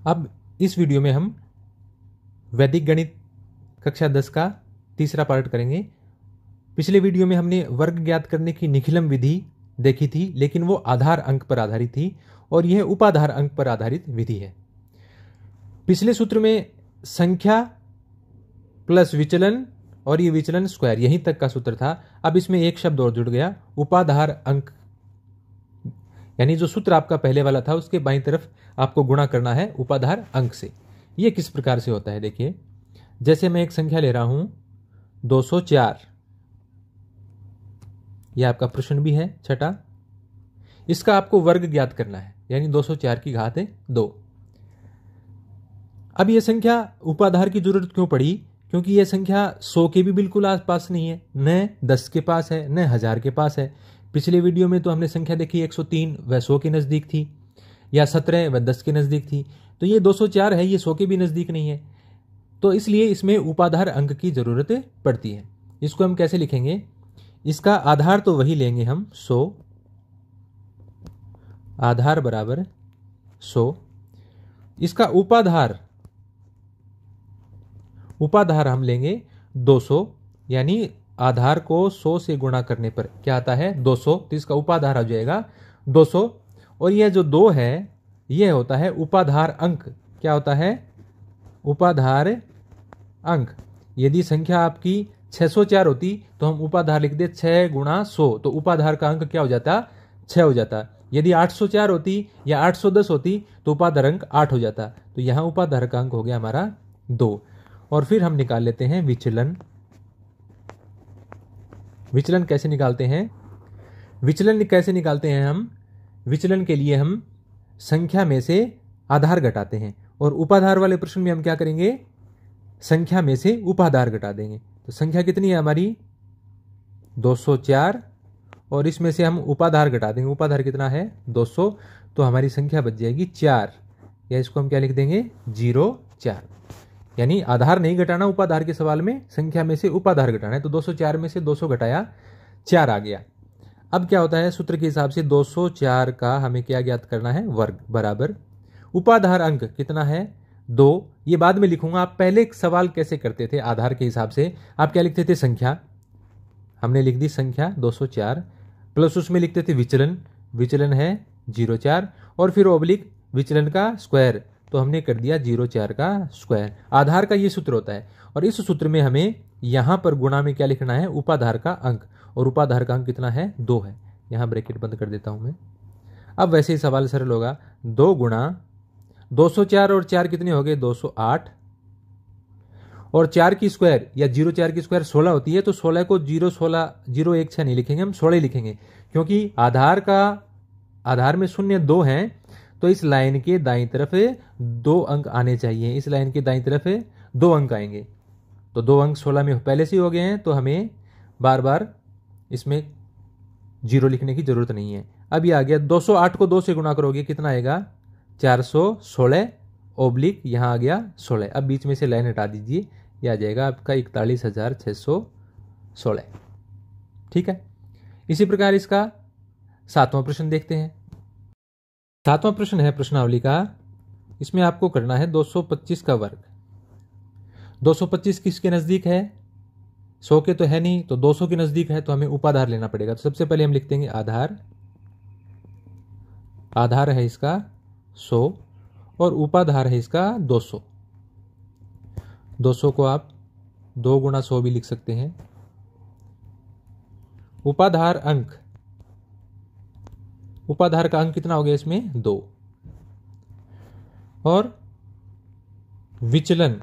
अब इस वीडियो में हम वैदिक गणित कक्षा 10 का तीसरा पार्ट करेंगे। पिछले वीडियो में हमने वर्ग ज्ञात करने की निखिलम विधि देखी थी, लेकिन वो आधार अंक पर आधारित थी और यह उपाधार अंक पर आधारित विधि है। पिछले सूत्र में संख्या प्लस विचलन और ये विचलन स्क्वायर, यहीं तक का सूत्र था। अब इसमें एक शब्द और जुड़ गया, उपाधार अंक, यानी जो सूत्र आपका पहले वाला था उसके बाईं तरफ आपको गुणा करना है उपाधार अंक से। ये किस प्रकार से होता है देखिए, जैसे मैं एक संख्या ले रहा हूं 204, यह आपका प्रश्न भी है छठा। इसका आपको वर्ग ज्ञात करना है, यानी 204 की घात 2। अब यह संख्या उपाधार की जरूरत क्यों पड़ी? क्योंकि यह संख्या 100 के भी बिल्कुल आसपास नहीं है, न 10 के पास है, न 1000 के पास है। पिछले वीडियो में तो हमने संख्या देखी 103, वह 100 के नजदीक थी, या 17 वह 10 के नजदीक थी। तो ये 204 है, ये 100 के भी नजदीक नहीं है, तो इसलिए इसमें उपाधार अंक की जरूरत पड़ती है। इसको हम कैसे लिखेंगे? इसका आधार तो वही लेंगे हम 100, आधार बराबर 100। इसका उपाधार हम लेंगे 200, यानी आधार को 100 से गुणा करने पर क्या आता है 200, तो इसका उपाधार आ जाएगा 200। और यह जो 2 है यह होता है उपाधार अंक। क्या होता है? उपाधार अंक। यदि संख्या आपकी 604 होती तो हम उपाधार लिख दे 6 गुणा 100, तो उपाधार का अंक क्या हो जाता? 6 हो जाता। यदि 804 होती या 810 होती तो उपाधार अंक 8 हो जाता। तो यहां उपाधार का अंक हो गया हमारा 2। और फिर हम निकाल लेते हैं विचलन। विचलन कैसे निकालते हैं? विचलन कैसे निकालते हैं हम? विचलन के लिए हम संख्या में से आधार घटाते हैं, और उपाधार वाले प्रश्न में हम क्या करेंगे? संख्या में से उपाधार घटा देंगे। तो संख्या कितनी है हमारी? 204, और इसमें से हम उपाधार घटा देंगे। उपाधार कितना है? 200, तो हमारी संख्या बच जाएगी 4, या इसको हम क्या लिख देंगे? 04। यानी आधार नहीं घटाना उपाधार के सवाल में, संख्या में से उपाधार घटाना है। तो 204 में से 200 घटाया, 4 आ गया। अब क्या होता है? सूत्र के हिसाब से 204 का हमें क्या ज्ञात करना है? वर्ग बराबर उपाधार अंक कितना है? 2। ये बाद में लिखूंगा। आप पहले एक सवाल कैसे करते थे आधार के हिसाब से? आप क्या लिखते थे? संख्या, हमने लिख दी संख्या 204, प्लस उसमें लिखते थे विचलन, विचलन है 04, और फिर ओब्लिक विचलन का स्क्वायर, तो हमने कर दिया 04 का स्क्वायर। आधार का ये सूत्र होता है, और इस सूत्र में हमें यहां पर गुणा में क्या लिखना है? उपाधार का अंक, और उपाधार का अंक कितना है? 2 है। यहां ब्रैकेट बंद कर देता हूं मैं। अब वैसे ही सवाल सरल होगा, 2 गुणा 204 और 4 कितने हो गए? 208, और 4 की स्क्वायर या 04 की स्क्वायर 16 होती है, तो 16 को 016 नहीं लिखेंगे, हम 16 लिखेंगे, क्योंकि आधार में शून्य 2 हैं, तो इस लाइन के दाईं तरफ 2 अंक आने चाहिए। इस लाइन के दाईं तरफ 2 अंक आएंगे, तो 2 अंक 16 में पहले से ही हो गए हैं, तो हमें बार बार इसमें 0 लिखने की जरूरत नहीं है। अब ये आ गया 208 को 2 से गुणा करोगे कितना आएगा? 416 ओब्लिक यहां आ गया 16। अब बीच में से लाइन हटा दीजिए, यह आ जाएगा आपका 41,616। ठीक है। इसी प्रकार इसका 7वां प्रश्न देखते हैं। 7वां प्रश्न है प्रश्नावली का, इसमें आपको करना है 225 का वर्ग। 225 किसके नजदीक है? 100 के तो है नहीं, तो 200 के नजदीक है, तो हमें उपाधार लेना पड़ेगा। तो सबसे पहले हम लिख देंगे आधार, आधार है इसका 100 और उपाधार है इसका 200। 200 को आप 2 गुणा 100 भी लिख सकते हैं। उपाधार अंक, उपाधार का अंक कितना हो गया इसमें? 2। और विचलन,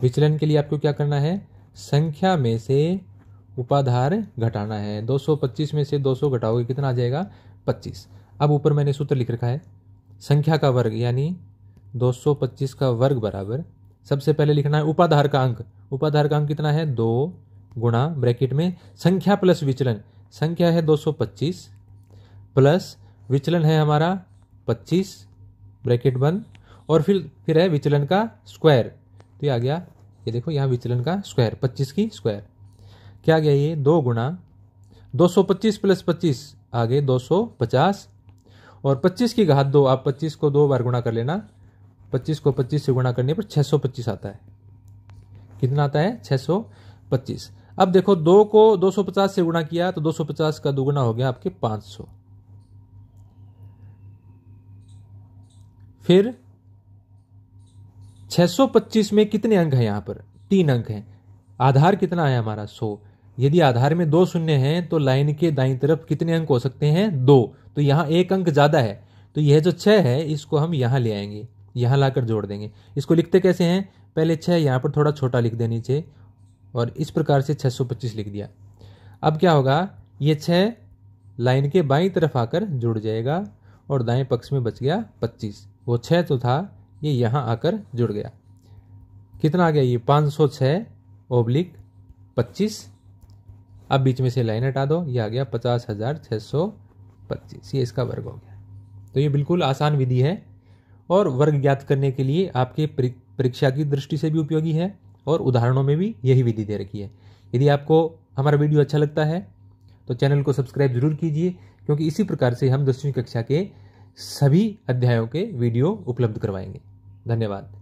विचलन के लिए आपको क्या करना है? संख्या में से उपाधार घटाना है। 225 में से 200 घटाओगे कितना आ जाएगा? 25। अब ऊपर मैंने सूत्र लिख रखा है संख्या का वर्ग, यानी 225 का वर्ग बराबर, सबसे पहले लिखना है उपाधार का अंक। उपाधार का अंक कितना है? 2 गुणा ब्रैकेट में संख्या प्लस विचलन, संख्या है 225 प्लस विचलन है हमारा 25 ब्रैकेट बंद, और फिर है विचलन का स्क्वायर। तो ये आ गया, ये देखो यहाँ विचलन का स्क्वायर 25 की स्क्वायर क्या आ गया? ये 2 गुणा 225 प्लस 25 आ गए 250, और 25 की घात 2, आप 25 को 2 बार गुणा कर लेना, 25 को 25 से गुणा करने पर 625 आता है। कितना आता है? 625। अब देखो 2 को 250 से गुणा किया तो 250 का दुगुना हो गया आपके 500। फिर 625 में कितने अंक हैं? यहां पर 3 अंक हैं। आधार कितना है हमारा? 100। यदि आधार में 2 शून्य हैं तो लाइन के दाईं तरफ कितने अंक हो सकते हैं? 2। तो यहां 1 अंक ज्यादा है, तो यह जो 6 है इसको हम यहां ले आएंगे, यहां लाकर जोड़ देंगे। इसको लिखते कैसे हैं? पहले 6 यहां पर थोड़ा छोटा लिख दें नीचे, और इस प्रकार से 625 लिख दिया। अब क्या होगा? ये 6 लाइन के बाईं तरफ आकर जुड़ जाएगा और दाएं पक्ष में बच गया 25। वो 6 तो था, ये यहां आकर जुड़ गया। कितना आ गया? ये 506/25। अब बीच में से लाइन हटा दो, ये आ गया 50,625। ये इसका वर्ग हो गया। तो ये बिल्कुल आसान विधि है और वर्ग ज्ञात करने के लिए आपके परीक्षा की दृष्टि से भी उपयोगी है, और उदाहरणों में भी यही विधि दे रखी है। यदि आपको हमारा वीडियो अच्छा लगता है तो चैनल को सब्सक्राइब जरूर कीजिए, क्योंकि इसी प्रकार से हम 10वीं कक्षा के सभी अध्यायों के वीडियो उपलब्ध करवाएंगे। धन्यवाद।